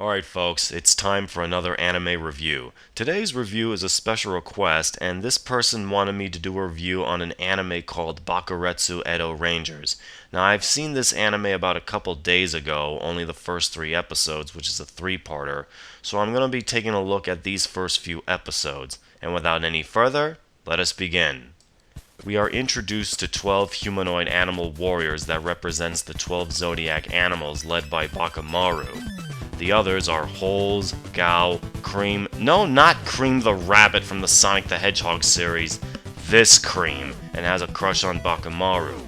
Alright folks, it's time for another anime review. Today's review is a special request, and this person wanted me to do a review on an anime called Bakuretsu Eto Rangers. Now I've seen this anime about a couple days ago, only the first 3 episodes, which is a 3-parter, so I'm going to be taking a look at these first few episodes. And without any further, let us begin. We are introduced to 12 humanoid animal warriors that represents the 12 zodiac animals led by Bakamaru. The others are Holes, Gao, Cream, no, not Cream the Rabbit from the Sonic the Hedgehog series, this Cream, and has a crush on Bakamaru.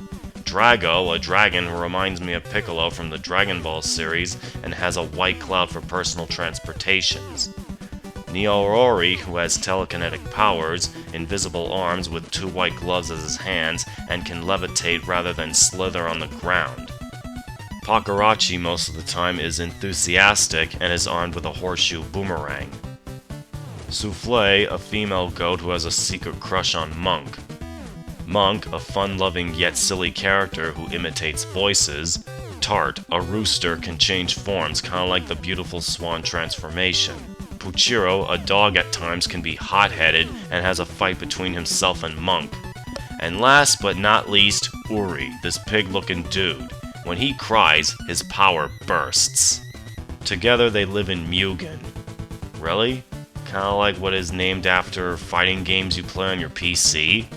Drago, a dragon who reminds me of Piccolo from the Dragon Ball series, and has a white cloud for personal transportations. Neorori, who has telekinetic powers, invisible arms with 2 white gloves as his hands, and can levitate rather than slither on the ground. Pakarachi most of the time is enthusiastic and is armed with a horseshoe boomerang. Souffle, a female goat who has a secret crush on Monk. Monk, a fun-loving yet silly character who imitates voices. Tart, a rooster, can change forms, kinda like the beautiful swan transformation. Puchiro, a dog at times, can be hot-headed and has a fight between himself and Monk. And last but not least, Uri, this pig-looking dude. When he cries, his power bursts. Together they live in Mugen. Really? Kinda like what is named after fighting games you play on your PC?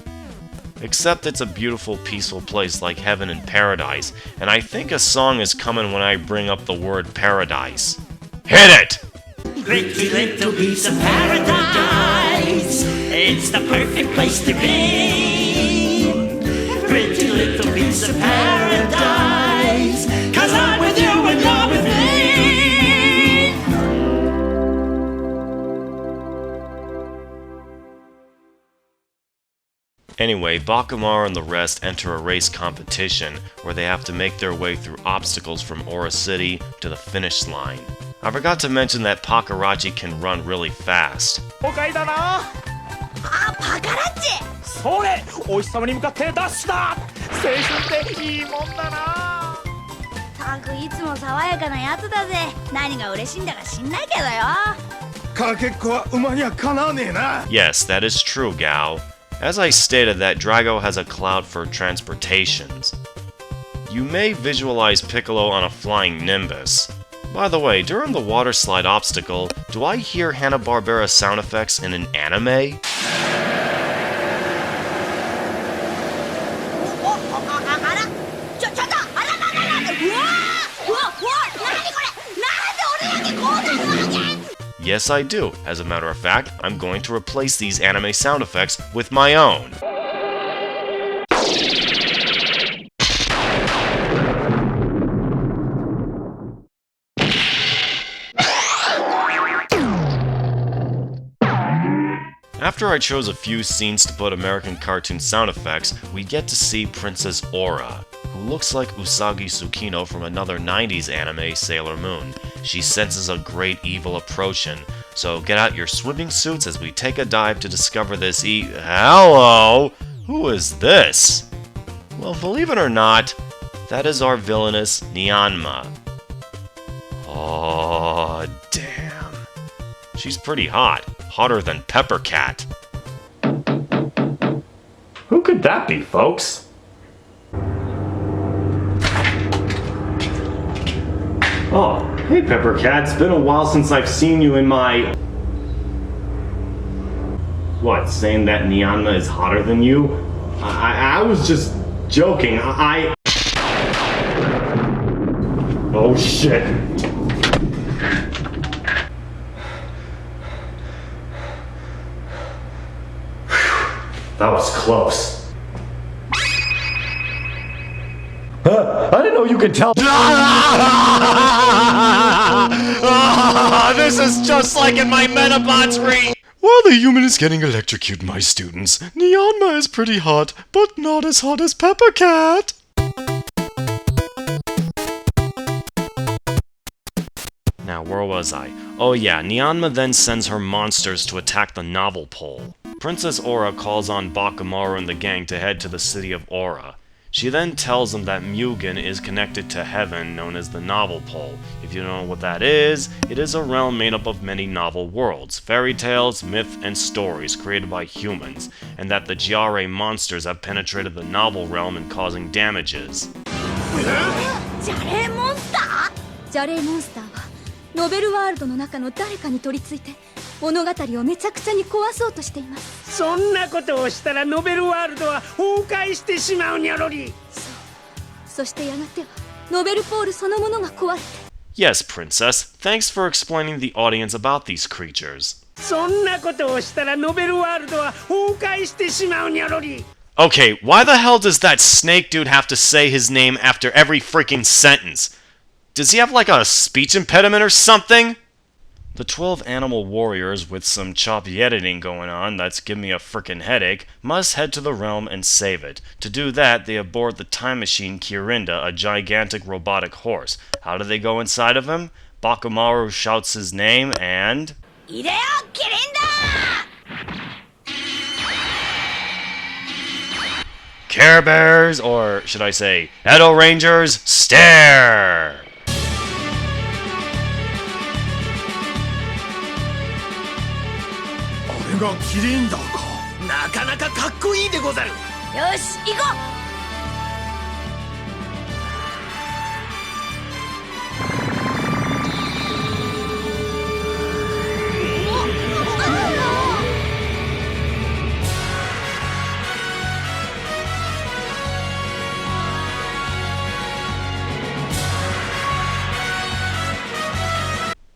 Except it's a beautiful, peaceful place like heaven and paradise, and I think a song is coming when I bring up the word paradise. Hit it! Pretty little piece of paradise. It's the perfect place to be. Pretty little piece of paradise. 'Cause I'm with you and you're with me. Anyway, Bakamaru and the rest enter a race competition where they have to make their way through obstacles from Aura City to the finish line. I forgot to mention that Pakarachi can run really fast. あ、パカラッチ。それ、お日様に向かってダッシュだ。青春っていいもんだな。たくいつも爽やかなやつだぜ。何が嬉しいんだか知んないけどよ。かけっこは馬にはかなわねえな。 Yes, that is true, Gao. As I stated, that Drago has a cloud for transportations. You may visualize Piccolo on a flying Nimbus. By the way, during the water slide obstacle, do I hear Hanna-Barbera sound effects in an anime? Yes, I do. As a matter of fact, I'm going to replace these anime sound effects with my own. After I chose a few scenes to put American cartoon sound effects, we get to see Princess Aura, who looks like Usagi Tsukino from another 90s anime, Sailor Moon. She senses a great evil approaching, so get out your swimming suits as we take a dive to discover this Hello! Who is this? Well, believe it or not, that is our villainess, Nyanma. Oh, damn. She's pretty hot. Hotter than Pepper Cat. Who could that be, folks? Oh, hey Pepper Cat, it's been a while since I've seen you in my... What, saying that Nyanma is hotter than you? I was just joking, Oh shit. That was close. I didn't know you could tell. This is just like in my Metabots read. While the human is getting electrocuted, my students, Nyanma is pretty hot, but not as hot as Pepper Cat. Now, where was I? Oh yeah, Nyanma then sends her monsters to attack the novel pole. Princess Aura calls on Bakamaru and the gang to head to the city of Aura. She then tells him that Mugen is connected to heaven, known as the Novel Pole. If you don't know what that is, it is a realm made up of many novel worlds, fairy tales, myth, and stories created by humans, and that the Gyare monsters have penetrated the novel realm and causing damages. じゃれモンスター？ジャレーモンスターはノベルワールドの中の誰かに取り付いて物語をめちゃくちゃに壊そうとしています。そんなことをしたらノベルワールドは崩壊してしまうにゃろり。そしてやがてはノベルポールそのものが壊れて。Yes, Princess. Thanks for explaining the audience about these creatures. そんなことをしたらノベルワールドは崩壊してしまうにゃろり。 Okay, why the hell does that snake dude have to say his name after every freaking sentence? Does he have like a speech impediment or something? The 12 animal warriors, with some choppy editing going on that's giving me a frickin' headache, must head to the realm and save it. To do that, they aboard the time machine Kirinda, a gigantic robotic horse. How do they go inside of him? Bakumaru shouts his name and... いでよキリンだ！ Care Bears, or should I say, Eto Rangers, stare! これがキリンダーか。なかなかかっこいいでござる。よし行こう。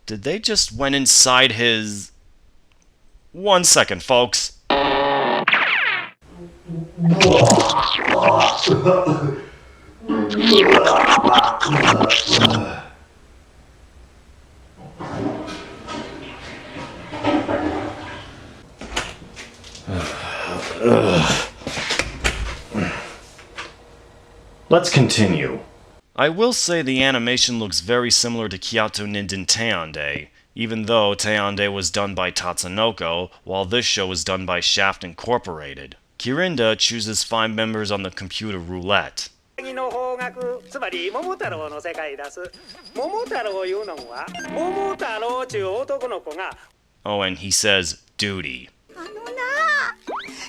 Did they just went inside his... 1 second, folks. Let's continue. I will say the animation looks very similar to Kyoto Ninden Teonde, even though Teonde was done by Tatsunoko, while this show was done by Shaft Incorporated. Kirinda chooses 5 members on the computer roulette. 次の方角、つまり桃太郎の世界です。桃太郎いうのは桃太郎ちゅう男の子が Oh, and he says, duty. あのなあ、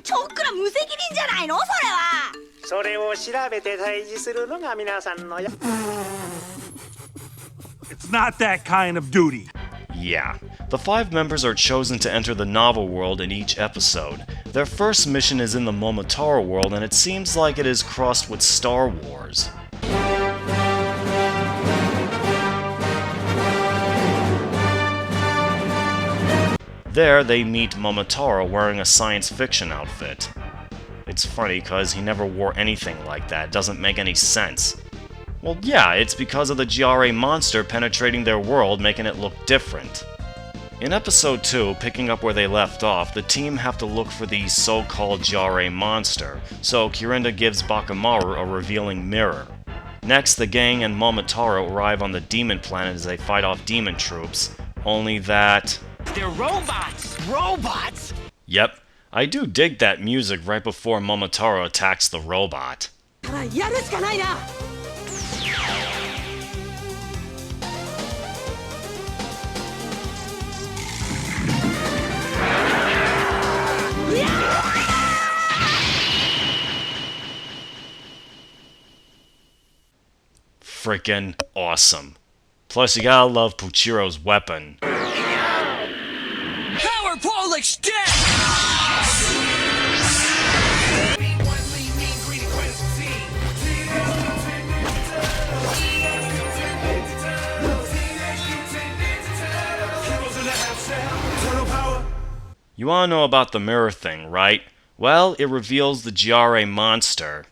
ちょっくら無責任じゃないのそれは。それを調べて退治するのが皆さんのや。It's not that kind of duty. Yeah. The 5 members are chosen to enter the novel world in each episode. Their first mission is in the Momotaro world, and it seems like it is crossed with Star Wars. There, they meet Momotaro wearing a science fiction outfit. It's funny, cause he never wore anything like that, doesn't make any sense. Well, yeah, it's because of the Gyare monster penetrating their world, making it look different. In episode 2, picking up where they left off, the team have to look for the so-called Gyare monster, so Kirinda gives Bakumaru a revealing mirror. Next, the gang and Momotaro arrive on the demon planet as they fight off demon troops, only that... They're robots! Robots! Yep, I do dig that music right before Momotaro attacks the robot. やるしかないな。Frickin' awesome. Plus, you gotta love Puchiro's weapon. Power pole extend! You wanna know about the mirror thing, right? Well, it reveals the Gyare monster.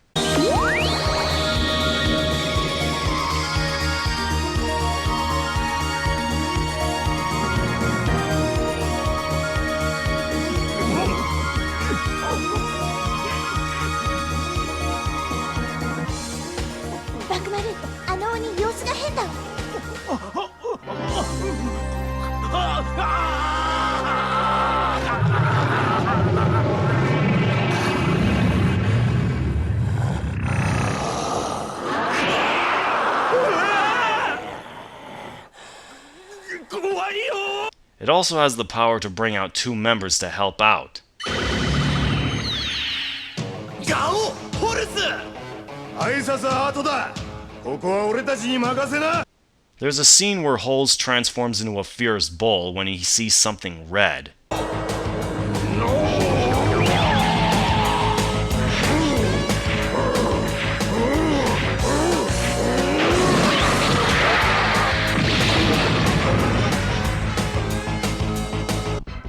It also has the power to bring out 2 members to help out. ガオホルス挨拶は後だここは俺たちに任せな There's a scene where Holes transforms into a fierce bull when he sees something red.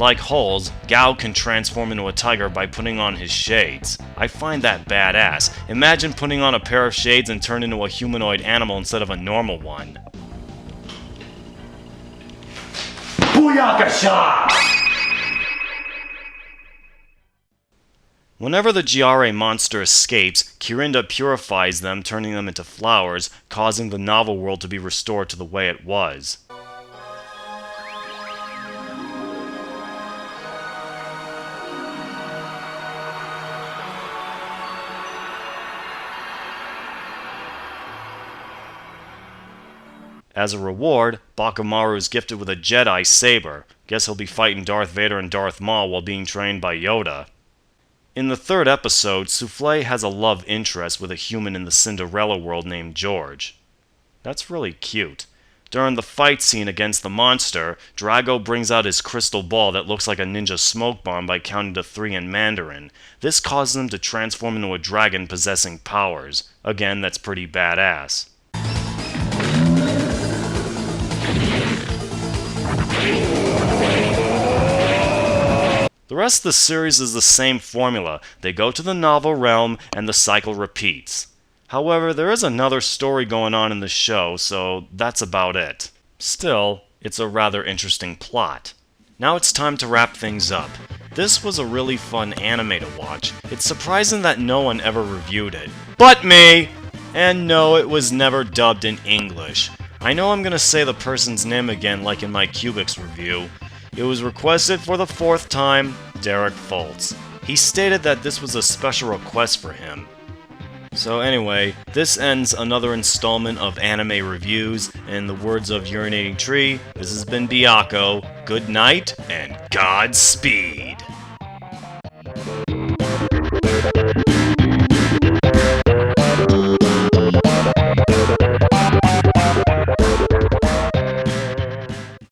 Like Holes, Gao can transform into a tiger by putting on his shades. I find that badass. Imagine putting on a pair of shades and turn into a humanoid animal instead of a normal one. Booyakasha! Whenever the Giare monster escapes, Kirinda purifies them, turning them into flowers, causing the novel world to be restored to the way it was. As a reward, Bakamaru is gifted with a Jedi saber. Guess he'll be fighting Darth Vader and Darth Maul while being trained by Yoda. In the 3rd episode, Souffle has a love interest with a human in the Cinderella world named George. That's really cute. During the fight scene against the monster, Drago brings out his crystal ball that looks like a ninja smoke bomb by counting to 3 in Mandarin. This causes him to transform into a dragon possessing powers. Again, that's pretty badass. The rest of the series is the same formula. They go to the novel realm and the cycle repeats. However, there is another story going on in the show, so that's about it. Still, it's a rather interesting plot. Now it's time to wrap things up. This was a really fun anime to watch. It's surprising that no one ever reviewed it. But me! And no, it was never dubbed in English. I know I'm gonna say the person's name again like in my Cubics review. It was requested for the 4th time, Derek Foltz. He stated that this was a special request for him. So anyway, this ends another installment of anime reviews. In the words of Urinating Tree, this has been Byako. Good night, and Godspeed!